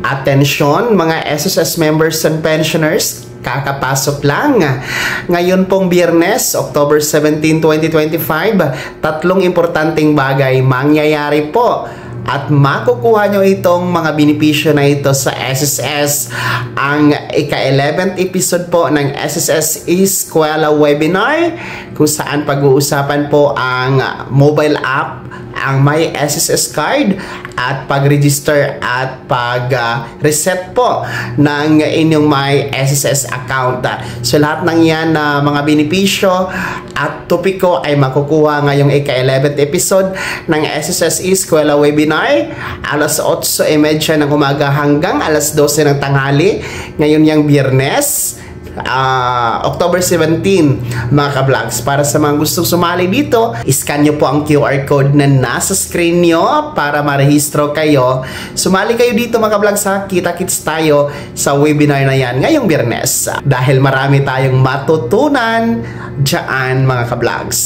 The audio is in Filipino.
Atensyon mga SSS members and pensioners, kakapasok lang. Ngayon pong Biyernes, October 17, 2025, tatlong importanteng bagay mangyayari po at makukuha nyo itong mga benepisyo na ito sa SSS. Ang ika-11th episode po ng SSS Eskwela webinar kung saan pag-uusapan po ang mobile app, ang My SSS card at pag-register at pag-reset po ng inyong My SSS account. So lahat ng yan na mga benepisyo at topiko ay makukuha ngayong ika-11th episode ng SSS Eskwela webinar alas 8:30 ng umaga hanggang alas 12 ng tanghali ngayon yung Biyernes, October 17 mga ka-vlogs. Para sa mga gustong sumali dito, iscan nyo po ang QR code na nasa screen nyo para marehistro kayo. Sumali kayo dito mga ka-vlogs ha. Kita-kits tayo sa webinar na yan ngayong Biyernes dahil marami tayong matutunan dyan mga ka-vlogs.